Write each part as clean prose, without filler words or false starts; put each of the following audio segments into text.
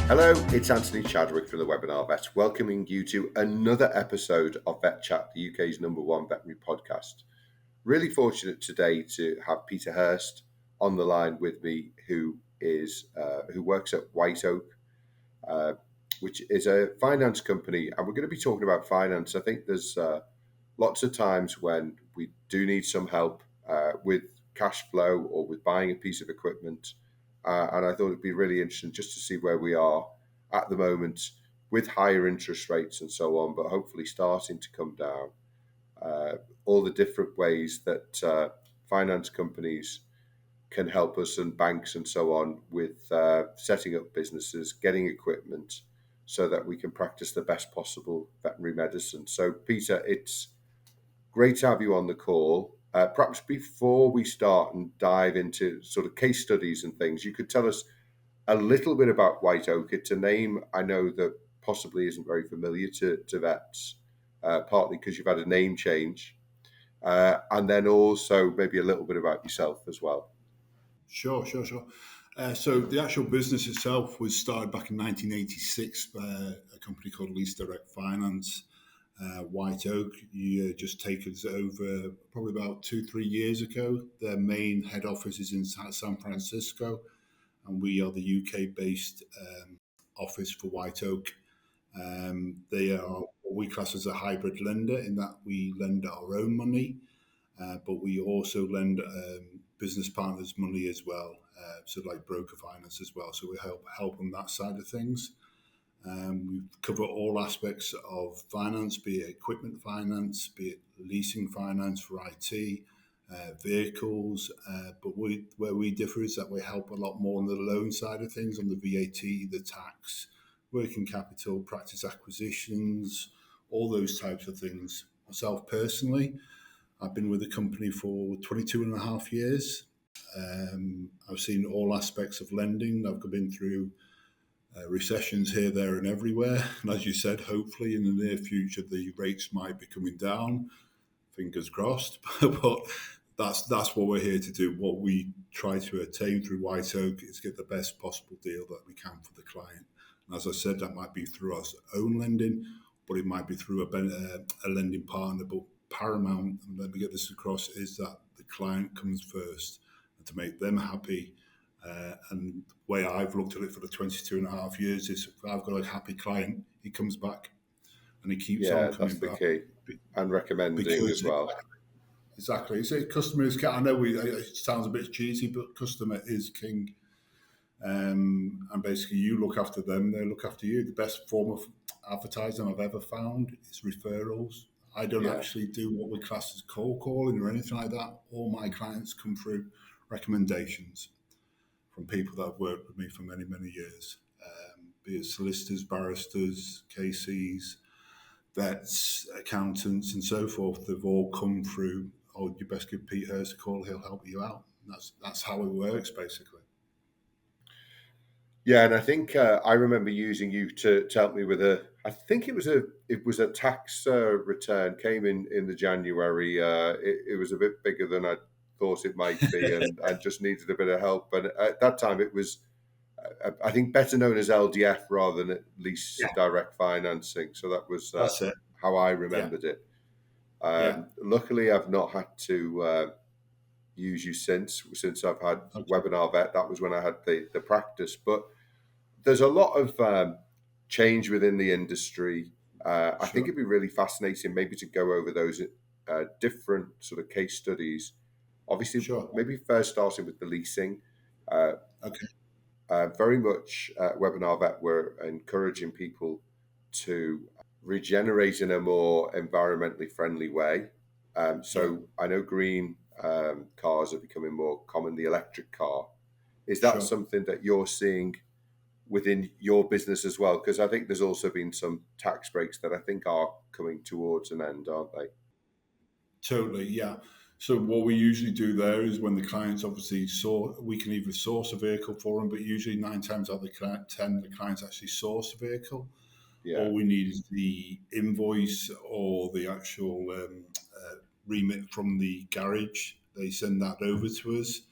Hello, it's Anthony Chadwick from the Webinar Vet, welcoming you to another episode of VETchat, the UK's #1 veterinary podcast. Really fortunate today to have Peter Hirst on the line with me, who works at White Oak, which is a finance company, and we're going to be talking about finance. I think there's lots of times when we do need some help with cash flow or with buying a piece of equipment. And I thought it'd be really interesting just to see where we are at the moment with higher interest rates and so on, but hopefully starting to come down. All the different ways that finance companies can help us, and banks and so on, with setting up businesses, getting equipment, so that we can practice the best possible veterinary medicine. So, Peter, it's great to have you on the call. Perhaps before we start and dive into sort of case studies and things, you could tell us a little bit about White Oak. It's a name I know that possibly isn't very familiar to vets, partly because you've had a name change, and then also maybe a little bit about yourself as well. Sure. So the actual business itself was started back in 1986 by a company called Lease Direct Finance. White Oak, you just taken us over probably about 2-3 years ago. Their main head office is in San Francisco, and we are the UK-based office for White Oak. They are what we class as a hybrid lender in that we lend our own money, but we also lend business partners money as well, so like broker finance as well. So we help on that side of things. We cover all aspects of finance, be it equipment finance, be it leasing finance for IT, vehicles. But where we differ is that we help a lot more on the loan side of things, on the VAT, the tax, working capital, practice acquisitions, all those types of things. Myself personally, I've been with the company for 22 and a half years. I've seen all aspects of lending. I've been through recessions here, there, and everywhere. And as you said, hopefully in the near future, the rates might be coming down. Fingers crossed. But that's what we're here to do. What we try to attain through White Oak is get the best possible deal that we can for the client. And as I said, that might be through our own lending, but it might be through a lending partner. But paramount, and let me get this across, is that the client comes first, and to make them happy. And the way I've looked at it for the 22 and a half years is if I've got a happy client, he comes back and he keeps on coming That's the back. key. And recommending as well. Exactly. So customer is king. I know it sounds a bit cheesy, but customer is king. And basically you look after them, they look after you. The best form of advertising I've ever found is referrals. I don't actually do what we class as cold calling or anything like that. All my clients come through recommendations from people that have worked with me for many, many years, be it solicitors, barristers, KCs, vets, accountants, and so forth. They've all come through, oh, you best give Pete Hirst a call, he'll help you out. And that's how it works, basically. Yeah, and I think I remember using you to help me with I think it was a tax return, came in the January. It was a bit bigger than I thought it might be, and I just needed a bit of help. But at that time, it was, I think, better known as LDF rather than at least direct financing. So that was That's it. how I remembered it. Luckily, I've not had to use you since I've had Webinar Vet. That was when I had the practice. But there's a lot of change within the industry. I think it'd be really fascinating maybe to go over those different sort of case studies. Obviously, maybe first starting with the leasing. Very much Webinar Vet, we're encouraging people to regenerate in a more environmentally friendly way. So I know green cars are becoming more common, the electric car. Is that something that you're seeing within your business as well? Because I think there's also been some tax breaks that I think are coming towards an end, aren't they? Totally, yeah. So what we usually do there is when the clients obviously we can either source a vehicle for them, but usually 9 times out of 10, the clients actually source the vehicle. Yeah. All we need is the invoice or the actual remit from the garage. They send that over to us.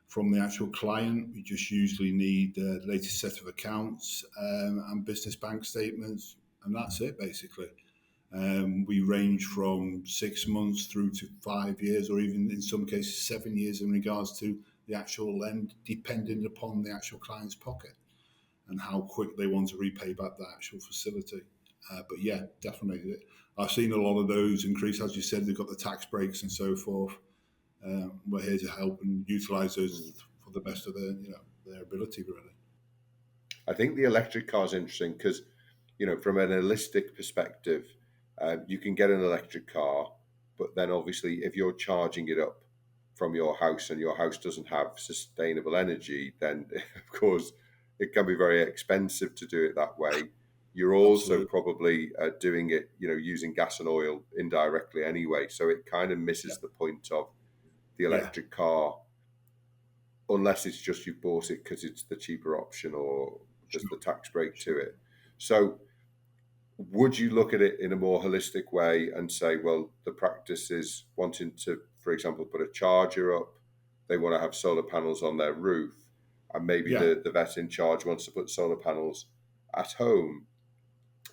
from the actual client. We just usually need the latest set of accounts and business bank statements, and that's it basically. We range from 6 months through to 5 years, or even in some cases 7 years in regards to the actual lend, depending upon the actual client's pocket and how quick they want to repay back the actual facility. But yeah, definitely. I've seen a lot of those increase. As you said, they've got the tax breaks and so forth. We're here to help and utilise those for the best of their ability, really. I think the electric car is interesting because, from an holistic perspective, you can get an electric car, but then obviously if you're charging it up from your house and your house doesn't have sustainable energy, then of course it can be very expensive to do it that way. You're also Absolutely. probably doing it, using gas and oil indirectly anyway. So it kind of Yeah. misses the point of the Yeah. electric car, unless it's just you bought it because it's the cheaper option or there's Sure. the tax break to Sure. it. So would you look at it in a more holistic way and say, well, the practice is wanting to, for example, put a charger up, they want to have solar panels on their roof, and maybe Yeah. the vet in charge wants to put solar panels at home,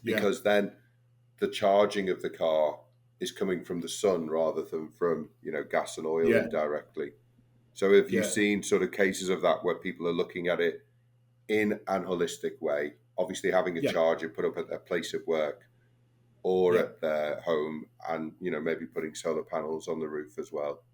Yeah. because then the charging of the car is coming from the sun rather than from, gas and oil Yeah. indirectly. So have you Yeah. seen sort of cases of that where people are looking at it in an holistic way, obviously having a Yeah. charger put up at their place of work or Yeah. at their home, and maybe putting solar panels on the roof as well?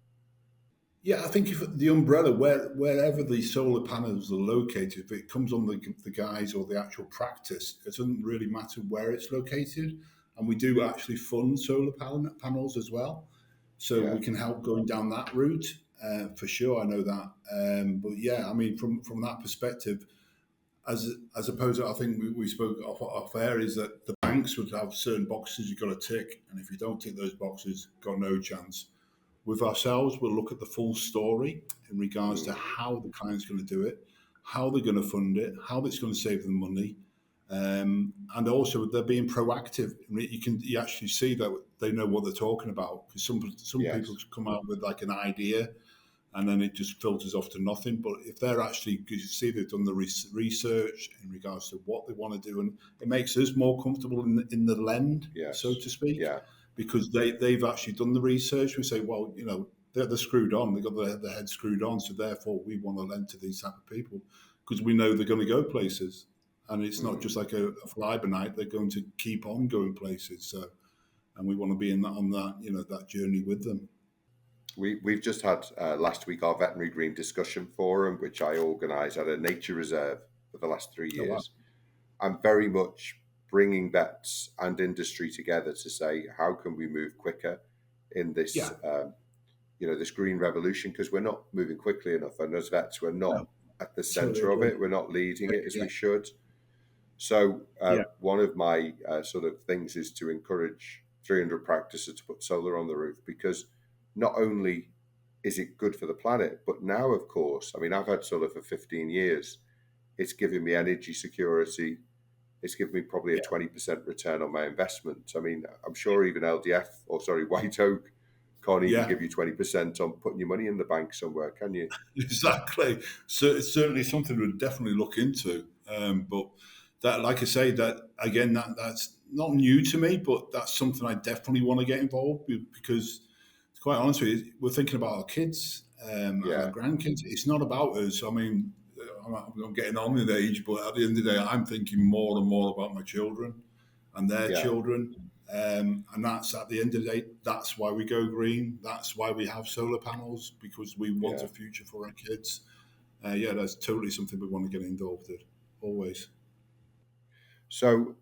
Yeah, I think if the umbrella, wherever the solar panels are located, if it comes on the guys or the actual practice, it doesn't really matter where it's located. And we do actually fund solar panels as well, so Yeah. we can help going down that route for sure. I know that, but yeah, I mean, from that perspective, as opposed to, I think we spoke off air, is that the banks would have certain boxes you've got to tick, and if you don't tick those boxes, got no chance. With ourselves, we'll look at the full story in regards to Mm. how the client's going to do it, how they're going to fund it, how it's going to save them money, and also they're being proactive. You actually see that they know what they're talking about, because some people Yes. come out with like an idea and then it just filters off to nothing. But if they're actually, because you see they've done the research in regards to what they want to do, and it makes us more comfortable in the lend, so Yes. to speak, Yeah. because they've actually done the research. We say, well, they're screwed on, they've got their head screwed on, so therefore we want to lend to these type of people because we know they're going to go places. And it's not Mm. just like a fly by night; they're going to keep on going places. So, and we want to be on that that journey with them. We've just had last week our veterinary green discussion forum, which I organised at a nature reserve for the last 3 Oh wow! years. I'm very much bringing vets and industry together to say, how can we move quicker in this, Yeah. this green revolution? Because we're not moving quickly enough, and as vets, we're not No, at the totally centre of agree. it. We're not leading it as Yeah. we should. So Yeah. one of my sort of things is to encourage 300 practices to put solar on the roof, because not only is it good for the planet, but now, of course, I mean, I've had solar for 15 years. It's given me energy security. It's given me probably a Yeah. 20% return on my investment. I mean, I'm sure even LDF, or sorry, White Oak, can't even Yeah. give you 20% on putting your money in the bank somewhere, can you? Exactly. So it's certainly something we'd definitely look into. But that, like I say, that again, that's not new to me, but that's something I definitely want to get involved with, because, to quite honest with you, we're thinking about our kids and our Yeah, grandkids. It's not about us. I mean, I'm getting on in age, but at the end of the day, I'm thinking more and more about my children and their yeah, children. And that's, at the end of the day, that's why we go green. That's why we have solar panels, because we want yeah. a future for our kids. Yeah, that's totally something we want to get involved in, always. So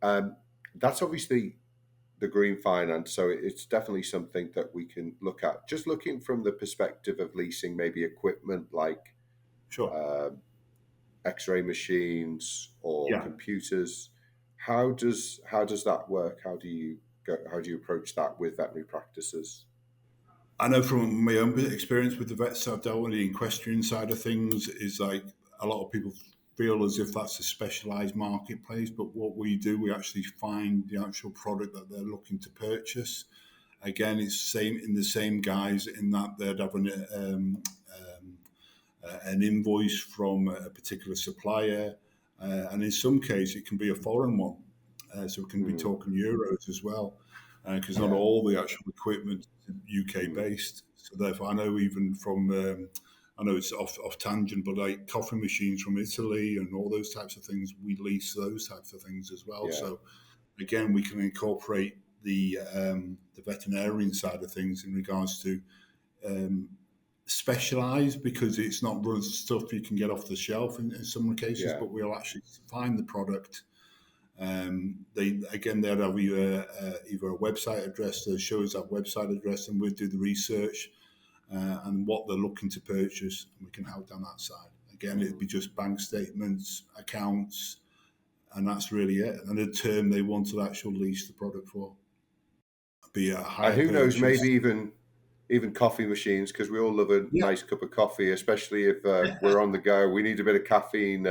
that's obviously the green finance. So it's definitely something that we can look at. Just looking from the perspective of leasing maybe equipment like Sure. uh, X-ray machines or Yeah. computers. How does that work? How do you approach that with veterinary practices? I know from my own experience with the vets I've dealt with, the equestrian side of things is like a lot of people feel as if that's a specialized marketplace. But what we do, we actually find the actual product that they're looking to purchase. Again, it's same in the same guise in that they'd have an invoice from a particular supplier, and in some cases it can be a foreign one, so it can be talking euros as well, because not Yeah. all the actual equipment is UK Mm. based. So therefore, I know even from I know it's off tangent, but like coffee machines from Italy and all those types of things, we lease those types of things as well. Yeah. So again, we can incorporate the veterinarian side of things in regards to specialised, because it's not run stuff you can get off the shelf in some cases, Yeah. but we'll actually find the product. They'd have either a website address that shows that website address, and we'll do the research and what they're looking to purchase, and we can help down that side. Again, it'd be just bank statements, accounts, and that's really it. And the term they want to actually lease the product for, be a And higher who knows, purchase. maybe even coffee machines, because we all love a Yeah, nice cup of coffee, especially if we're on the go. We need a bit of caffeine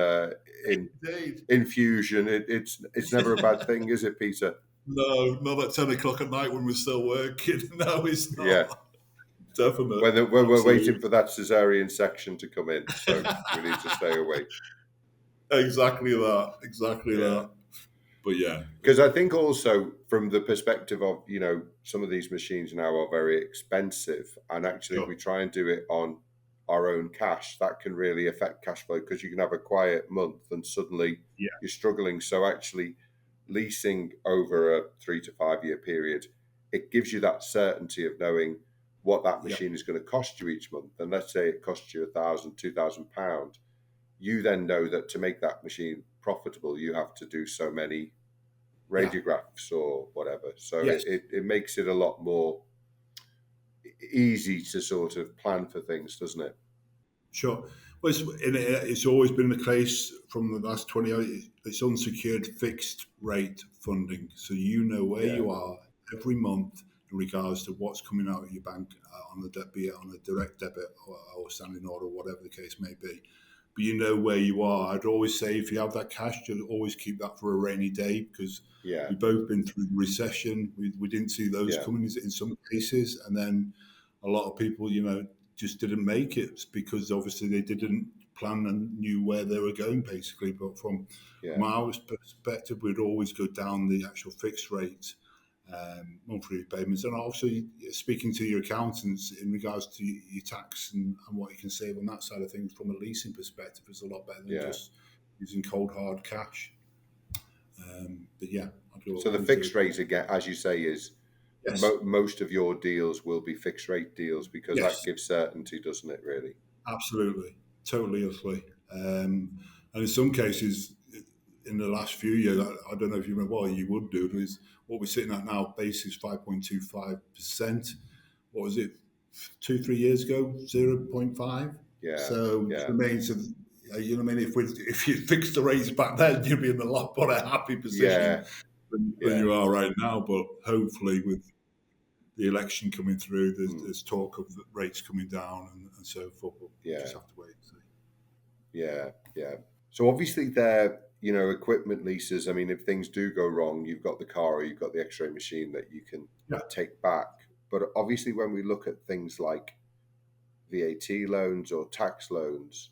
indeed. infusion. It's never a bad thing, is it, Peter? No, not at 10 o'clock at night when we're still working. No, it's Yeah. not. Definitely. When we're Absolutely. waiting for that cesarean section to come in, so we need to stay awake. Exactly that. Exactly Yeah. that. But yeah. Because I think also from the perspective of, some of these machines now are very expensive, and actually if Sure. we try and do it on our own cash, that can really affect cash flow, because you can have a quiet month and suddenly Yeah. you're struggling. So actually leasing over a 3 to 5 year period, it gives you that certainty of knowing what that Yeah. machine is going to cost you each month. And let's say it costs you £1,000, £2,000, you then know that to make that machine profitable, you have to do so many radiographs or whatever. So Yes. it makes it a lot more easy to sort of plan for things, doesn't it? Sure. Well, it's always been the case from the last 20 years. It's unsecured fixed rate funding. So you know where Yeah. you are every month in regards to what's coming out of your bank be it on a direct debit or standing order, whatever the case may be. But you know where you are. I'd always say if you have that cash, you'll always keep that for a rainy day, because Yeah. we've both been through the recession. We didn't see those Yeah. coming in some cases. And then a lot of people, just didn't make it because obviously they didn't plan and knew where they were going, basically. But from our perspective, we'd always go down the actual fixed rate monthly payments, and also speaking to your accountants in regards to your tax and what you can save on that side of things from a leasing perspective is a lot better than just using cold hard cash. But yeah, so the fixed rate, again, as you say, is most of your deals will be fixed rate deals, because that gives certainty, doesn't it, really? Absolutely. Totally, utterly. And in some cases, in the last few years, I don't know if you remember, what you would do is what we're sitting at now, base is 5.25%. What was it, 2-3 years ago? 0.5. Yeah. So it remains, you know what I mean? If you fixed the rates back then, you'd be in a lot more happy position than you are right now. But hopefully, with the election coming through, there's talk of the rates coming down and so forth. We'll just have to wait and see. Yeah. So obviously they're, equipment leases. I mean, if things do go wrong, you've got the car or you've got the X-ray machine that you can take back. But obviously when we look at things like VAT loans or tax loans,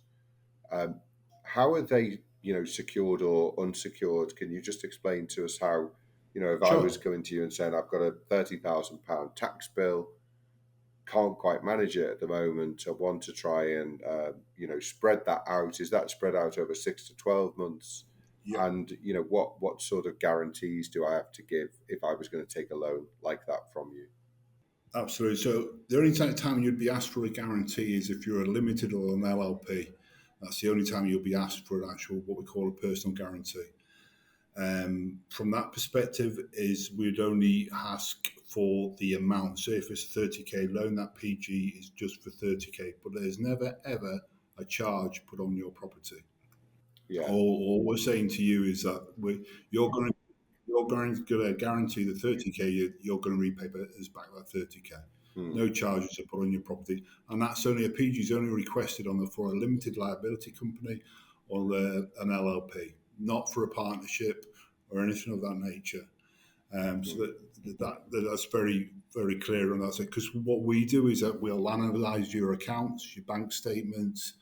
how are they, secured or unsecured? Can you just explain to us how, if I was coming to you and saying, I've got a £30,000 tax bill, can't quite manage it at the moment, I want to try and, spread that out. Is that spread out over 6 to 12 months? Yeah. And, what sort of guarantees do I have to give if I was going to take a loan like that from you? Absolutely. So the only time you'd be asked for a guarantee is if you're a limited or an LLP. That's the only time you'll be asked for an actual, what we call a personal guarantee. From that perspective, is we'd only ask for the amount. So if it's a 30k loan, that PG is just for 30k, but there's never ever a charge put on your property. Yeah. All we're saying to you is that you're going to guarantee the 30k, you're going to repay us back that 30k. No charges are put on your property, and that's only a PG is only requested for a limited liability company or an LLP, not for a partnership or anything of that nature. So that's very, very clear on that. Because what we do is that we'll analyse your accounts, your bank statements,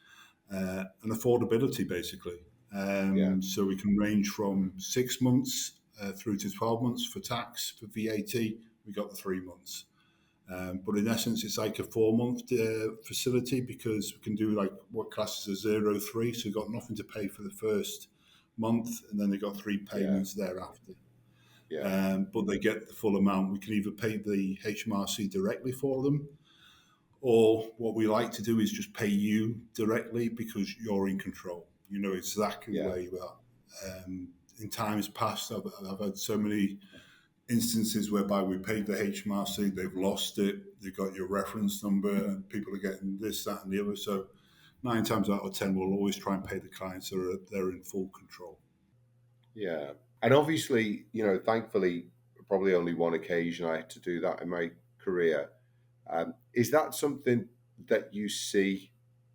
and affordability, basically. Yeah. So we can range from 6 months through to 12 months for tax. For VAT, we got the 3 months. But in essence, it's like a 4 month facility, because we can do like what classes a 0-3. So you've got nothing to pay for the first month, and then they got three Yeah. payments thereafter. Yeah. But they get the full amount. We can either pay the HMRC directly for them, or what we like to do is just pay you directly, because you're in control. You know exactly Yeah. where you are. In times past, I've had so many instances whereby we paid the HMRC, they've lost it, they've got your reference number, and people are getting this, that, and the other. So 9 times out of 10, we'll always try and pay the clients so they're in full control. Yeah. And obviously, thankfully, probably only one occasion I had to do that in my career. Is that something that you see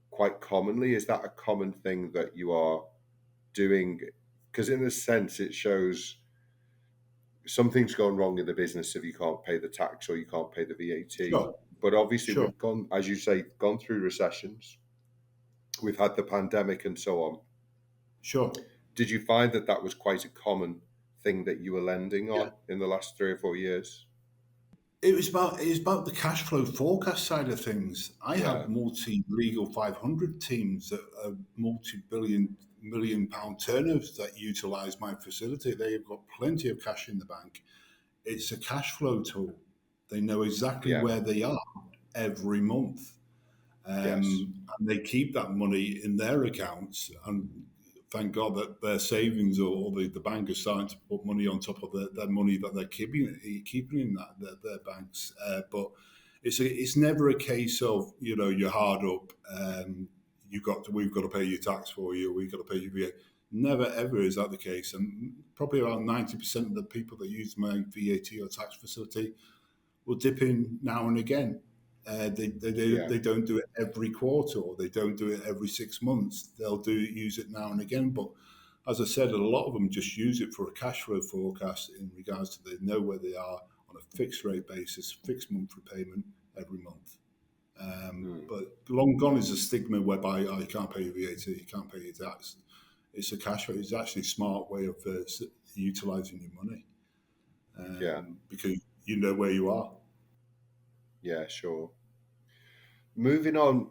quite commonly? Is that a common thing that you are doing? Because in a sense, it shows something's gone wrong in the business if you can't pay the tax or you can't pay the VAT. Sure, But obviously, sure, we've gone, as you say, gone through recessions. We've had the pandemic and so on. sure. Did you find that that was quite a common thing that you were lending Yeah. on in the last 3 or 4 years? It was about the cash flow forecast side of things. I Yeah, have multi-legal 500 teams that are multi-billion million pound turnovers that utilize my facility. They've got plenty of cash in the bank. It's a cash flow tool. They know exactly yeah, where they are every month. yes, And they keep that money in their accounts. And thank God that their savings, or the bank is starting to put money on top of their money that they're keeping in their banks. But it's never a case of, you're hard up. We've got to pay your tax for you. We've got to pay you VAT. Never ever is that the case. And probably around 90% of the people that use my VAT or tax facility will dip in now and again. yeah, They don't do it every quarter, or they don't do it every 6 months. They'll use it now and again. But as I said, a lot of them just use it for a cash flow forecast, in regards to they know where they are on a fixed rate basis, fixed monthly payment every month. mm, But long gone is a stigma whereby, you can't pay your VAT, you can't pay your tax. It's a cash flow. It's actually a smart way of utilizing your money, yeah, because you know where you are. yeah, sure. Moving on,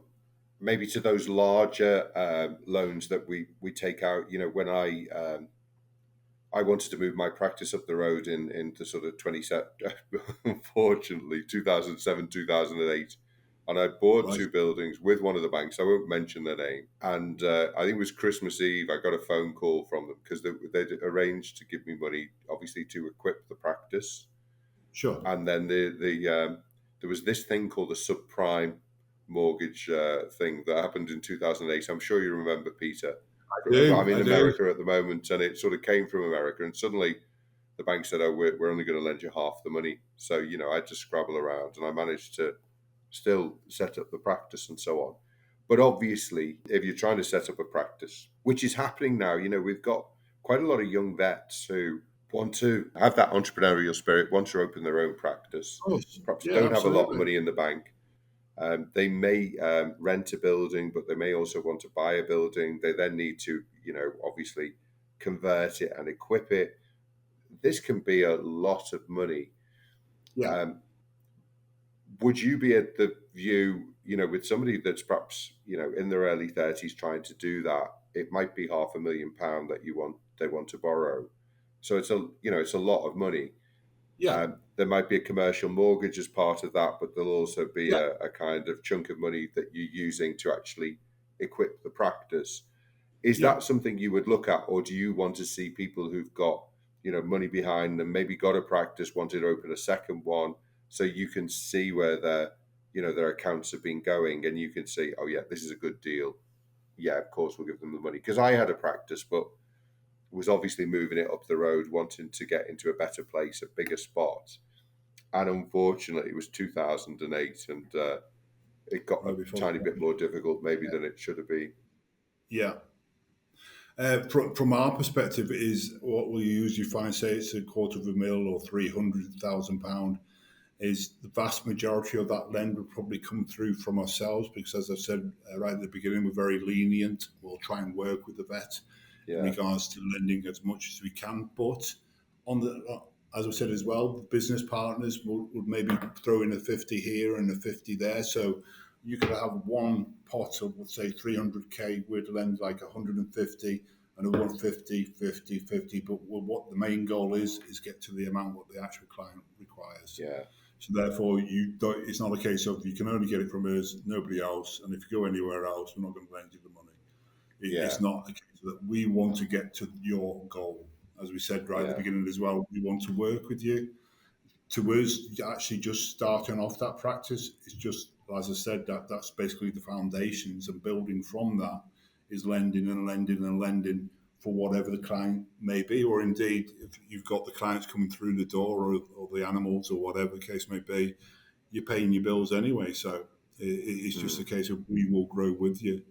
maybe to those larger loans that we take out. When I wanted to move my practice up the road into sort of 27, unfortunately, 2007, 2008. And I bought Right. two buildings with one of the banks. I won't mention their name. And I think it was Christmas Eve. I got a phone call from them because they'd arranged to give me money, obviously, to equip the practice. Sure. And then there was this thing called the subprime mortgage thing that happened in 2008. I'm sure you remember, Peter. I'm in I do. America at the moment, and it sort of came from America. And suddenly the bank said, "Oh, we're only going to lend you half the money." So I had to scrabble around, and I managed to still set up the practice and so on. But obviously, if you're trying to set up a practice, which is happening now, we've got quite a lot of young vets who want to have that entrepreneurial spirit, want to open their own practice, Of course. perhaps Yeah, don't have a lot of absolutely. money in the bank. They may rent a building, but they may also want to buy a building. They then need to, obviously convert it and equip it. This can be a lot of money. Yeah. Um, would you be at the view, with somebody that's perhaps, in their early 30s trying to do that, it might be £500,000 that they want to borrow. So it's a lot of money. Yeah. There might be a commercial mortgage as part of that, but there'll also be Yeah. a kind of chunk of money that you're using to actually equip the practice. Is Yeah. that something you would look at, or do you want to see people who've got money behind them, maybe got a practice, wanted to open a second one, so you can see where their accounts have been going, and you can see, oh yeah, this is a good deal. Yeah, of course we'll give them the money, because I had a practice, but was obviously moving it up the road, wanting to get into a better place, a bigger spot. And unfortunately, it was 2008, and it got a Right before tiny bit COVID. more difficult, maybe, Yeah. than it should have been. Yeah. From our perspective, is what we usually find, say it's a quarter of a mil or £300,000. is the vast majority of that lend would probably come through from ourselves because, as I said right at the beginning, we're very lenient. We'll try and work with the vet in Yeah. regards to lending as much as we can. But on the, as I said as well, the business partners would maybe throw in a 50 here and a 50 there. So you could have one pot of, let's say, 300k, we'd lend like 150 and a 150, 50, 50. But what the main goal is get to the amount what the actual client requires. Yeah. So therefore, you don't, it's not a case of you can only get it from us, nobody else, and if you go anywhere else, we're not going to lend you the money. Yeah. It's not a case that we want to get to your goal. As we said right at the Yeah. beginning as well, we want to work with you. To us, actually just starting off that practice is just, as I said, that's basically the foundations, and building from that is lending and lending and lending for whatever the client may be, or indeed if you've got the clients coming through the door, or the animals, or whatever the case may be, you're paying your bills anyway. So it's just a Mm. case of we will grow with you.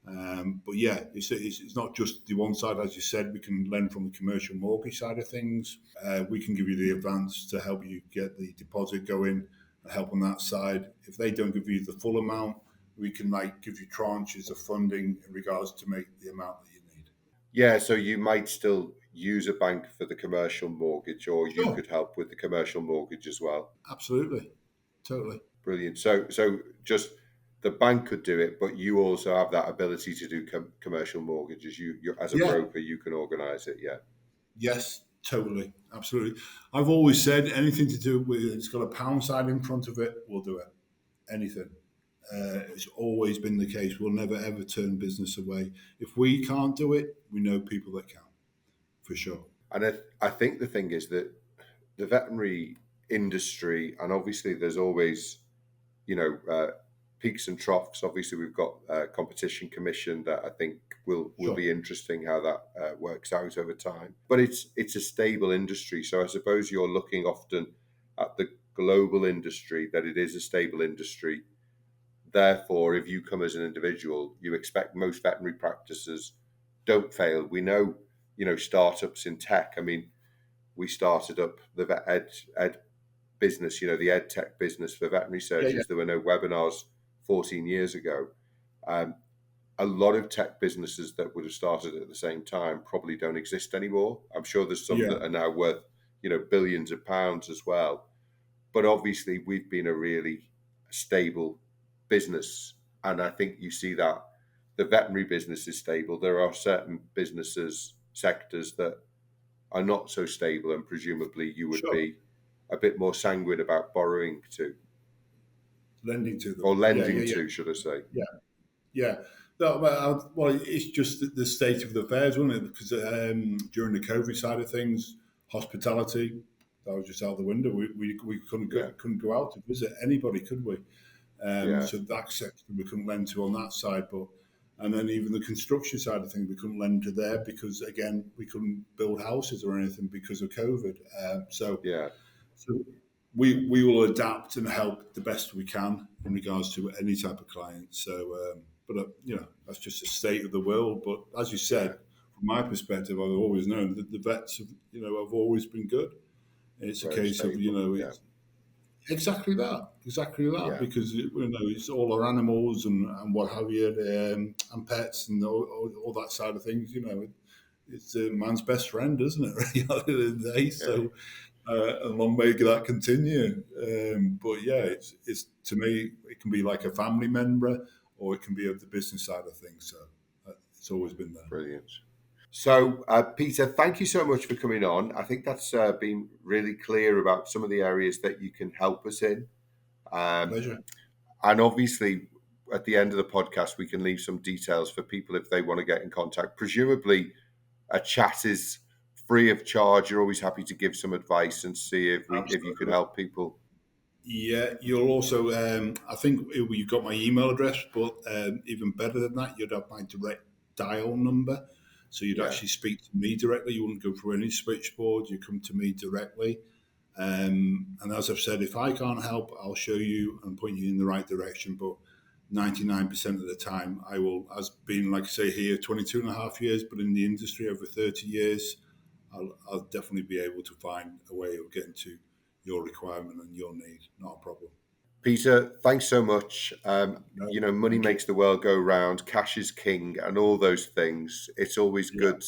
But yeah, it's not just the one side. As you said, we can lend from the commercial mortgage side of things. We can give you the advance to help you get the deposit going and help on that side. If they don't give you the full amount, we can like give you tranches of funding in regards to make the amount that you need. Yeah. So you might still use a bank for the commercial mortgage, or you Sure, could help with the commercial mortgage as well. absolutely, totally. Brilliant. So just the bank could do it, but you also have that ability to do commercial mortgages. You as a Yeah, broker, you can organise it. Yeah. yes, totally, absolutely. I've always said anything to do with it's got a pound sign in front of it, we'll do it. Anything. It's always been the case. We'll never ever turn business away. If we can't do it, we know people that can, for sure. And I think the thing is that the veterinary industry, and obviously there's always, you know, peaks and troughs. Obviously, we've got competition commission that I think will Sure. be interesting how that works out over time. But it's a stable industry, so I suppose you're looking often at the global industry that it is a stable industry. Therefore, if you come as an individual, you expect most veterinary practices don't fail. We know, startups in tech. I mean, we started up the ed business, the ed tech business for veterinary Yeah, yeah, surgeons. There were no webinars 14 years ago. Um, a lot of tech businesses that would have started at the same time probably don't exist anymore. I'm sure there's some yeah. that are now worth, billions of pounds as well. But obviously, we've been a really stable business. And I think you see that the veterinary business is stable. There are certain businesses, sectors that are not so stable, and presumably you would Sure. be a bit more sanguine about borrowing to, Lending to them. or Yeah, lending yeah, yeah, to, should I say. yeah, yeah. No, well, it's just the state of the affairs, wasn't it? Because during the COVID side of things, hospitality, that was just out the window. We Yeah, couldn't go out to visit anybody, could we? yeah, So that sector we couldn't lend to on that side, but and then even the construction side of things we couldn't lend to there because again we couldn't build houses or anything because of COVID. yeah. So we will adapt and help the best we can in regards to any type of client. So, but that's just the state of the world. But as you Yeah, said, from my perspective, I've always known that the vets have always been good. It's a very case of stable. Yeah, it's exactly that, yeah, because it's all our animals and what have you, and pets and all that side of things. It's man's best friend, isn't it? Really, at the end of the day. yeah. So, and long may that continue. But yeah, Yeah, it's to me, it can be like a family member, or it can be of the business side of things. So it's always been there. brilliant. So, Peter, thank you so much for coming on. I think that's been really clear about some of the areas that you can help us in. Um, Pleasure. and obviously, at the end of the podcast, we can leave some details for people if they want to get in contact. Presumably, a chat is free of charge. You're always happy to give some advice and see if you can Absolutely. help people. Yeah, you'll also, I think you've got my email address, but even better than that, you'd have my direct dial number. So you'd Yeah, actually speak to me directly. You wouldn't go through any switchboard. You come to me directly. And as I've said, if I can't help, I'll show you and point you in the right direction. But 99% of the time, I will, as being, like I say, here 22 and a half years, but in the industry over 30 years, I'll definitely be able to find a way of getting to your requirement and your need. Not a problem. Peter, thanks so much. No, Money thank you. makes the world go round, cash is king, and all those things. It's always Yeah, good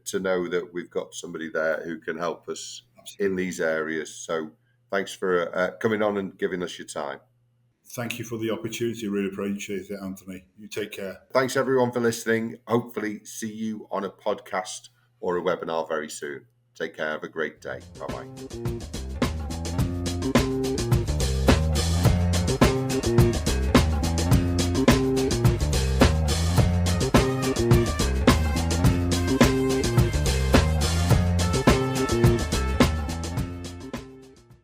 to know that we've got somebody there who can help us in absolutely. these areas. So thanks for coming on and giving us your time. Thank you for the opportunity. Really appreciate it, Anthony. You take care. Thanks everyone for listening. Hopefully see you on a podcast or a webinar very soon. Take care. Have a great day. Bye-bye.